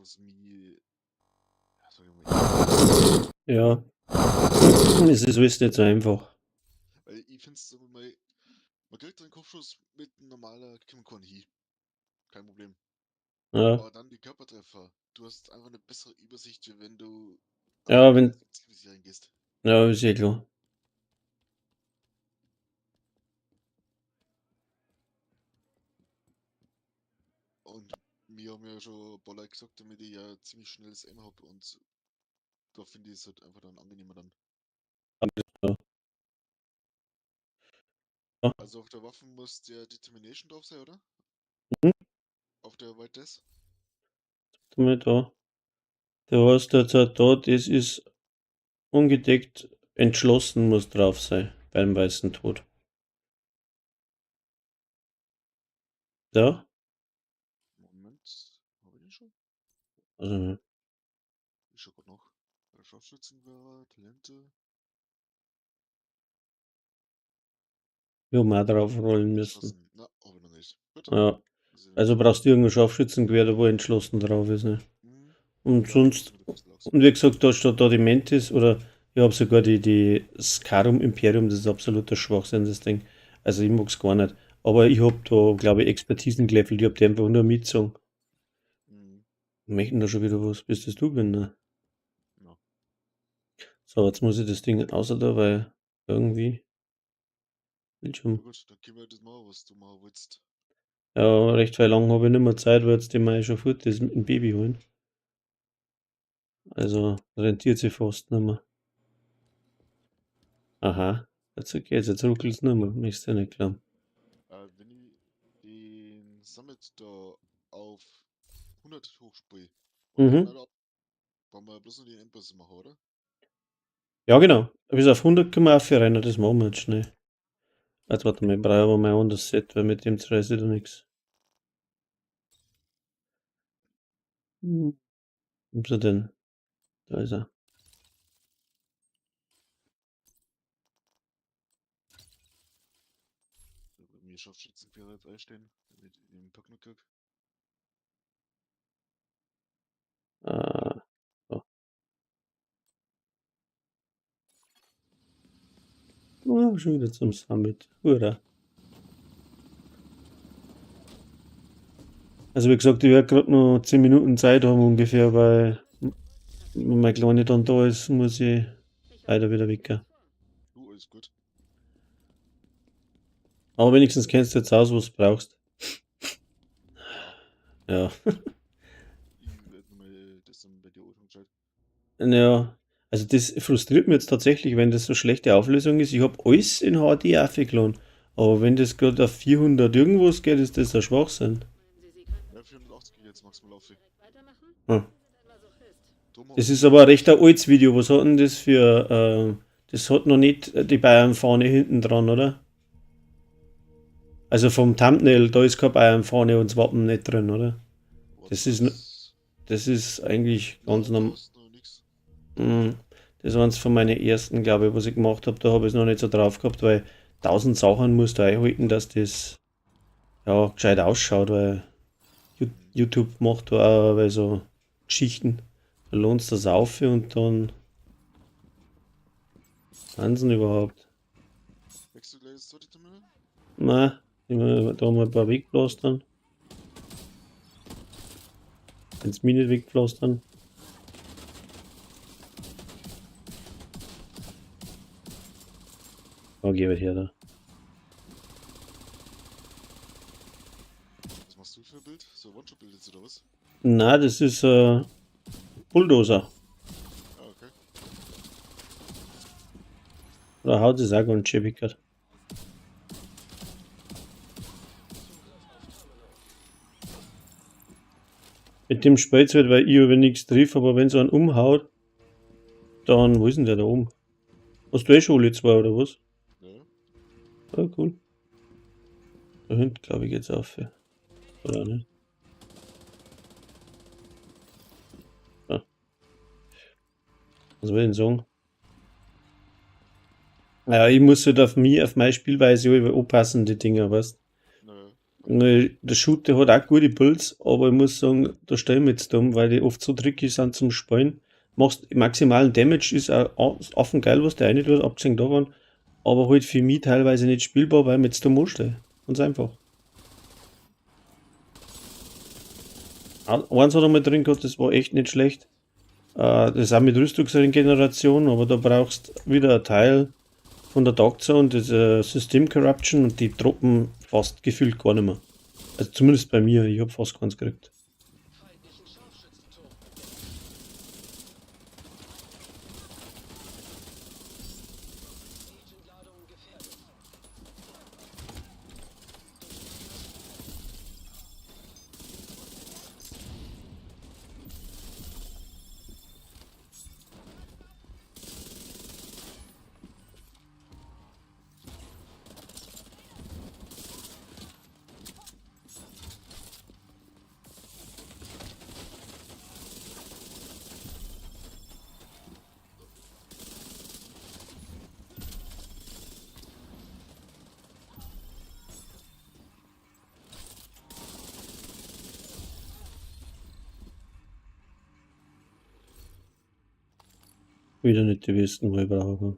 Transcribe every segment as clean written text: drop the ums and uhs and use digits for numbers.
was mich, ja, sag ich mal, Ja, es ist alles nicht so einfach. weil ich finde es, man kriegt einen Kopfschuss mit einem normaler Kimcorn hin, kein Problem. Ja, Aber dann die Körpertreffer, du hast einfach eine bessere Übersicht, wie wenn du einfach ja, mit wenn, ins Zielvisier reingehst. ja, ist eh klar. Und mir haben ja schon ein paar Leute gesagt, damit ich ja ziemlich schnelles Aim habe und da finde ich es halt einfach dann angenehmer dann. Ja, ja, Also auf der Waffe muss der Determination drauf sein, oder? mhm, Auf der White Death? damit da. Du hast jetzt halt da, das ist ungedeckt, entschlossen muss drauf sein, beim weißen Tod. Ja, Moment, habe ich den schon? also, Ich schau grad noch. Bei der Scharfschützenwehre, Talente. wir haben auch drauf rollen müssen. Entschlossen. Na, habe ich noch nicht. Gut. Ja, Muss ich also noch. brauchst du irgendein Scharfschützengewehr, da wo entschlossen drauf ist, ne? Hm. Und Ja, kenne ich sonst, mit der Pistole. und wie gesagt, da steht da die Mantis oder ich habe sogar die Scarum Imperium, das ist absoluter Schwachsinn, das Ding. Also ich mag's gar nicht. Aber ich habe da, glaube ich, Expertisen gelevelt, ich hab die einfach nur mitsagen. Hm. Möchten da schon wieder was? Bist das du, ne? Ja. So, jetzt muss ich das Ding außer da, weil irgendwie Ja Bildschirm. gut, dann können wir das machen, was du machen willst. Ja, recht viel lang habe ich nicht mehr Zeit, weil jetzt die Mai schon fort ist mit dem Baby holen. Also rentiert sich fast nicht mehr. Aha, jetzt geht's, jetzt ruckelt's nicht mehr. Ist ja nicht klar. Wenn ich den Summit da auf 100 hochspiele und dann Mhm. leider ab, wollen wir bloß noch den Endboss machen, oder? Ja, genau. Bis auf 100 können wir aufrennen, das machen wir jetzt schnell. Jetzt warte mal, ich brauche aber mein anderes Set, weil mit dem zerreißt da nichts. Wo ist er denn? Da ist er. Da bei mir Scharfschützenwehre jetzt einstellen, damit ich den Pack noch krieg. So. Oh, schon wieder zum Summit. Hurra. Also wie gesagt, ich werde gerade noch 10 Minuten Zeit haben ungefähr, weil wenn mein Kleine dann da ist, muss ich leider wieder weg. Du, alles gut. Aber wenigstens kennst du jetzt aus, was du brauchst. Ja, Ja. ich werde mal das dann bei dir anschauen. Ja. Also das frustriert mich jetzt tatsächlich, wenn das so schlechte Auflösung ist. Ich habe alles in HD aufgeladen. Aber wenn das gerade auf 400 irgendwas geht, ist das ein Schwachsinn. Ja, 480 geht jetzt maximal auf. Hm. Drum habe Das ich ist mir aber ein recht gedacht, altes Video. Was hat denn das für... das hat noch nicht die Bayern-Fahne hinten dran, oder? Also vom Thumbnail, da ist keine Bayern-Fahne und das Wappen nicht drin, oder? warte Das mal, ist, das. das ist eigentlich ganz Na, da normal. ist noch nichts. Das war eins von meinen ersten, glaube ich, was ich gemacht habe. Da habe ich es noch nicht so drauf gehabt, weil 1000 Sachen musst du einhalten, dass das ja gescheit ausschaut, weil Hm. YouTube macht da auch weil so Geschichten. Da lohnt es das auf und dann Wahnsinn überhaupt. Wechsel gleich das zweite Terminal? Nein, da mal ein paar wegpflastern. Wenn es mich nicht wegpflastern. Oh, geh her da. Was machst du für ein Bild? So One-Shot-Bild jetzt oder was? Nein, das ist Bulldozer. Ah, okay. Da haut es auch ganz schäbig. Mit dem Spätzwert, weil ich über nichts triff, aber wenn so einen umhaut, dann, wo ist denn der da oben? Hast du eh schon alle zwei oder was? Ja. Ah, cool. Da hinten, glaube ich, geht's auf. Oder nicht? Ah, was will ich denn sagen? Ja, ich muss halt auf mich, auf meine Spielweise aufpassen, die Dinger, weißt. Naja. Der Shooter hat auch gute Builds, aber ich muss sagen, da stelle ich mich jetzt dumm, weil die oft so tricky sind zum Spielen. Machst maximalen Damage, ist auch offen geil, was der eine tut, abgesehen davon, aber halt für mich teilweise nicht spielbar, weil ich mich jetzt dumm anstelle. Ganz einfach. Eins hat er mal drin gehabt, das war echt nicht schlecht. Das ist auch mit Rüstungsregeneration, aber da brauchst wieder ein Teil von der Dark Zone, das System Corruption, und die droppen fast gefühlt gar nicht mehr. Also zumindest bei mir, ich habe fast keins gekriegt. Wieder nicht die Westen, wo ich brauche.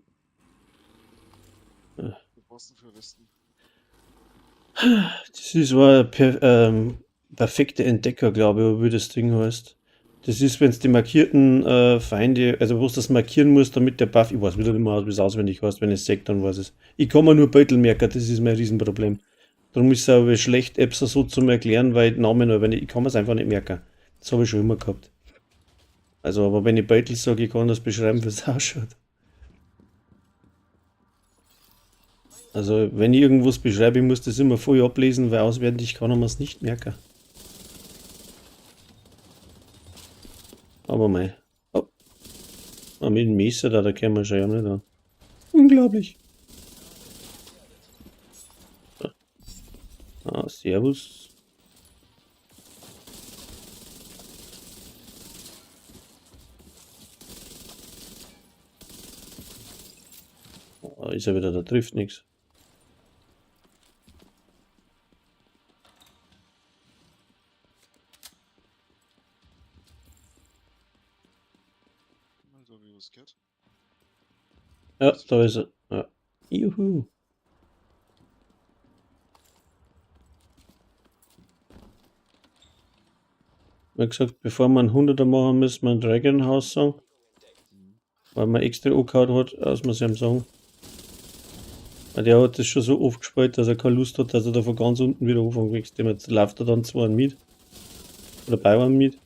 Was brauchst du für Westen? Das ist war ein perfekte Entdecker, glaube ich, wie das Ding heißt. Das ist, wenn es die markierten Feinde, also wo du das markieren musst, damit der Buff, ich weiß wieder nicht mehr, wie es auswendig heißt, wenn ich es sage, dann weiß es. Ich kann mir nur Beutel merken, das ist mein Riesenproblem. Darum ist es aber schlecht, Apps so zu erklären, weil Namen, aber ich kann mir es einfach nicht merken. Das habe ich schon immer gehabt. Also, aber wenn ich Beutel sage, ich kann das beschreiben, wie es ausschaut. Also, wenn ich irgendwas beschreibe, ich muss das immer voll ablesen, weil auswendig kann man es nicht merken. Aber mei. Oh, mit dem Messer da können wir schon ja nicht an. Unglaublich. Ah, servus. Ah, ist er wieder, da trifft nichts. Also, wie was gehört? Ja, da ist er. Ja. Juhu. Wie gesagt, bevor wir einen 100er machen, müssen wir ein Dragon House sagen. Weil man extra angehauen hat, aus man ihm sagen. Weil der hat das schon so oft gespielt, dass er keine Lust hat, dass er da von ganz unten wieder anfangen wächst. Jetzt läuft er dann zwar mit. Oder bei einem mit.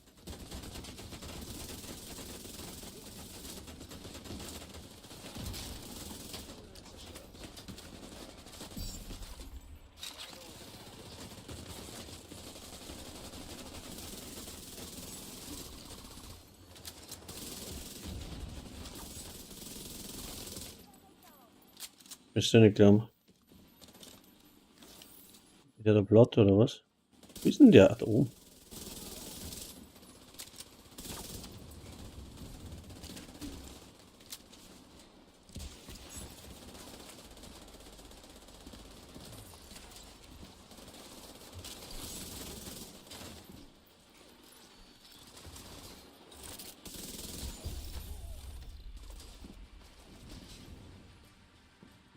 Ist ja nicht glauben. Ist der Blatt oder was? Wie ist denn der da oben?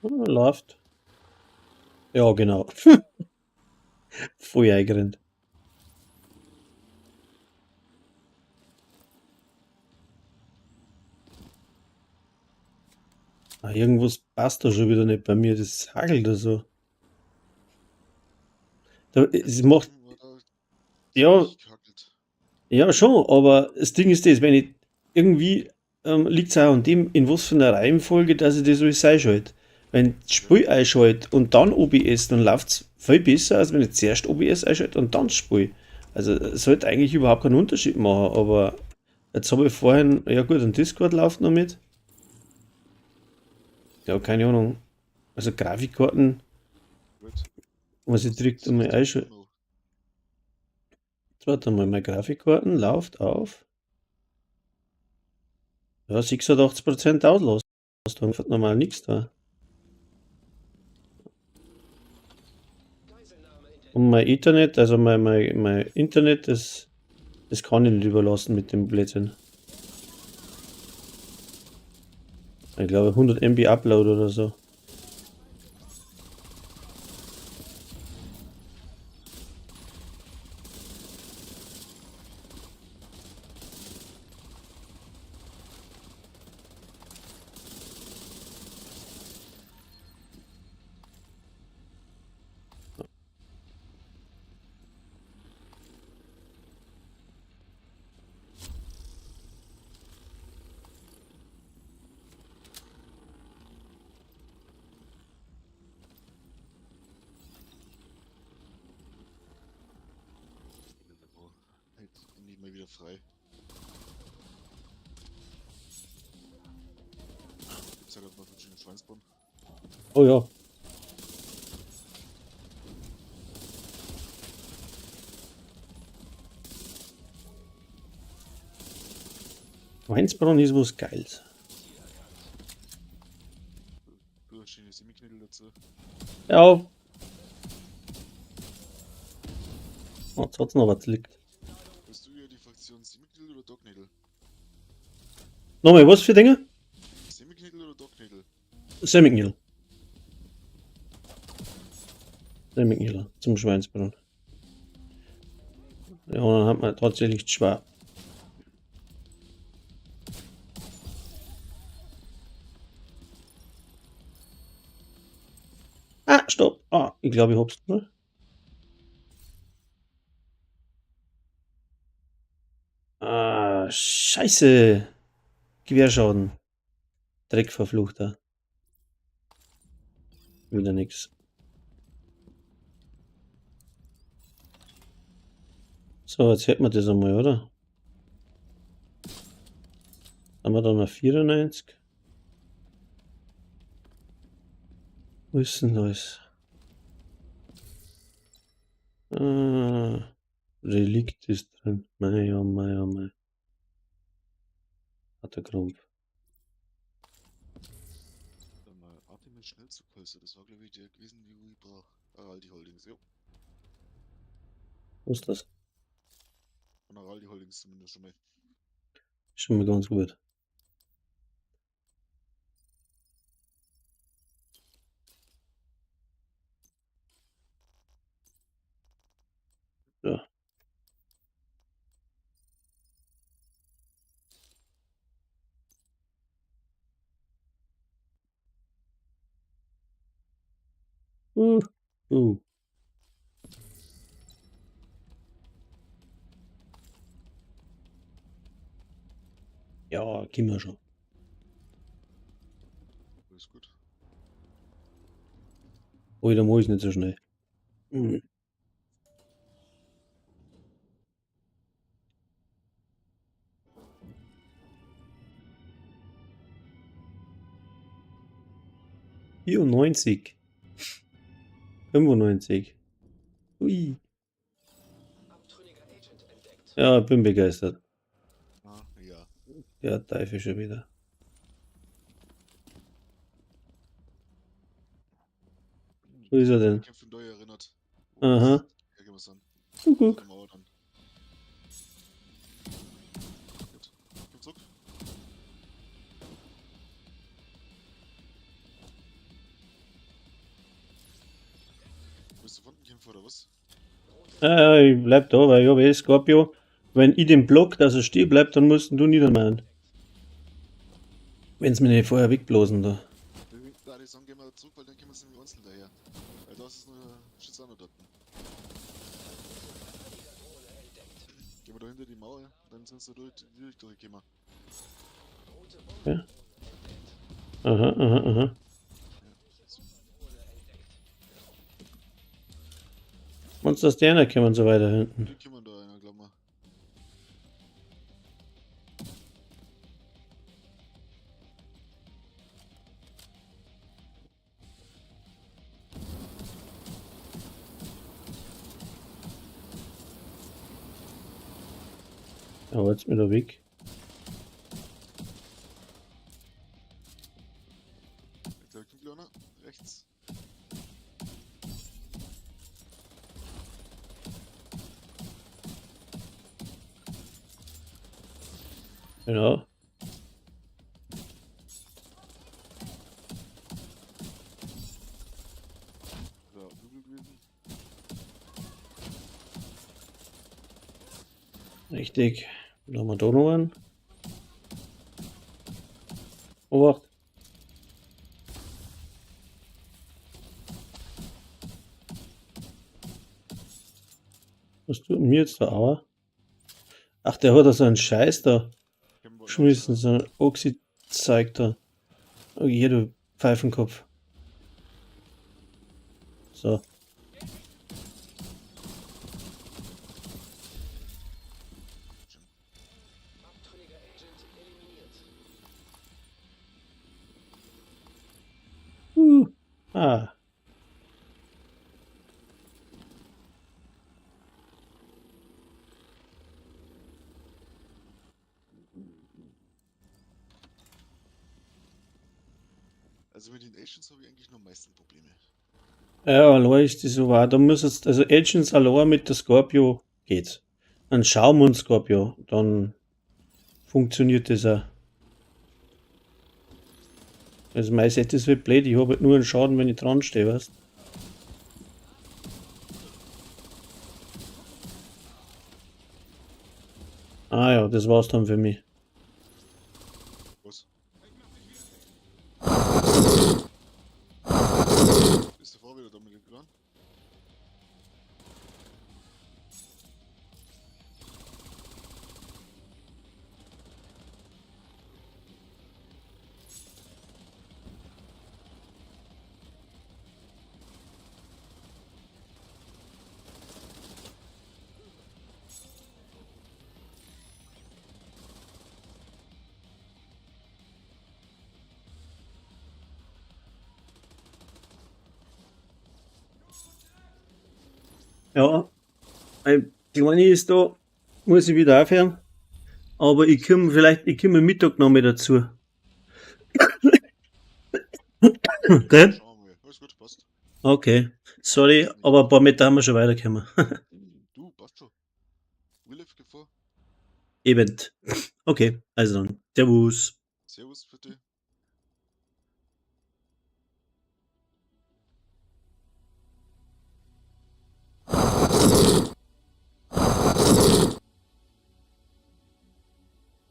Ah, läuft. Ja, genau. Voll eingerannt. Ah, irgendwas passt da schon wieder nicht bei mir. Das hagelt da so. Es macht. War da Ja, ziemlich gehackelt. ja, schon, aber das Ding ist das, wenn ich irgendwie liegt es auch an dem, in was für einer Reihenfolge, dass ich das alles einschalte. Wenn ich das Ja. Spiel einschalte und dann OBS, dann läuft es viel besser, als wenn ich zuerst OBS einschalte und dann das Spiel. Also es sollte eigentlich überhaupt keinen Unterschied machen, aber jetzt habe ich vorhin, ja gut, ein Discord läuft noch mit. Ja, keine Ahnung. Also Grafikkarten, Gut. was ich Was direkt soll ich einmal da einschalte. noch? Jetzt warte mal, meine Grafikkarten läuft auf. Ja, 86% Auslastung. Hat normal nichts da. Und mein Internet, also mein Internet, das kann ich nicht überlassen mit dem Blödsinn. Ich glaube 100 MB Upload oder so. Boah, halt endlich mal wieder frei. Gibt's ja gerade mal verschiedene Schweinsbahn. Oh ja. Weinsbronn ist was Geiles. Du hast schöne Semiknödel dazu. Ja. Oh, jetzt hat's noch was liegt. Bist du ja die Fraktion Semiknödel oder Docknädel? Nochmal, was für Dinge? Semiknödel oder Docknädel? Semmingl. Semmingl zum Schweinsbronn. Ja, dann hat man tatsächlich schwer. Ah, stopp. Ah, ich glaube, ich hab's. Ne? Ah, scheiße. Gewehrschaden. Dreckverfluchter. Wieder nix. So, jetzt hätten wir das einmal, oder? Haben wir dann noch 94? Wo ist denn das? Ah, Relikt ist drin. Mei, oh mei, oh mei. Hat der Grund. Dann mal Artemis Schnellzugpulse. Das war, glaube ich, der gewesen, die ich brauch. Araldi Holdings, jo. Was ist das? Von Araldi Holdings zumindest schon mal. Schon mal ganz gut. Ja. Uh, uh. Ja, gehen wir schon. Alles gut. Oh, da muss ich nicht so schnell. Hm. Jo, 90. 95. Ui. Ja, bin begeistert. Ah, ja. Der Teufel schon wieder. Wo ist er denn? Kämpfe neu erinnert. Wo Aha. das hergeben sind. Unter Kuckuck. der Mauer dann. Gut. Komm zurück. Bist du Frontenkämpfer oder was? Ich bleib da, weil ich habe eh Scorpio. Wenn ich den Block, dass er stehen bleibt, dann musst du niedermachen. Wenn's mir nicht vorher wegblasen da. Da die sagen, gehen wir zurück, weil dann können wir es nämlich einzeln daher. Weil da ist es nur Schütz auch noch dort. Gehen wir da hinter die Mauer, dann sind sie durchgekommen. Ja. Aha, aha, aha. Ja. Monster Sterne kommen so weiter hinten. Die kommen da einer, glaub mal. Aber jetzt wieder weg. Da kommt einer. Rechts. Genau. Ja, übel gewesen. Richtig. Dann haben wir da noch einen. Obacht. Was tut denn mir jetzt da aber? Ach, der hat da so einen Scheiß da. Kämpfer Schmissen, so ein Oxid-Zeug da. Oh je, du Pfeifenkopf. So. Ah. Also mit den Agents habe ich eigentlich noch am meisten Probleme. Ja, allein ist das so wahr. Da muss jetzt, also Agents allein mit der Scorpio geht's. Ein Schaum und Scorpio, dann funktioniert das auch. Also mein Set ist halt blöd, ich habe halt nur einen Schaden, wenn ich dran stehe, weißt du? Ah ja, das war's dann für mich. Was? Ist davor wieder da mit dem Kran? Ja, ein Kleine ist da, muss ich wieder aufhören. Aber ich komme Mittag noch mal dazu. Gell? Schauen wir mal. Alles gut, passt. Okay. Sorry, Passt nicht. aber ein paar Meter haben wir schon weitergekommen. Du, passt schon. Willif vor. Event. Okay, also dann. Servus. Servus, bitte.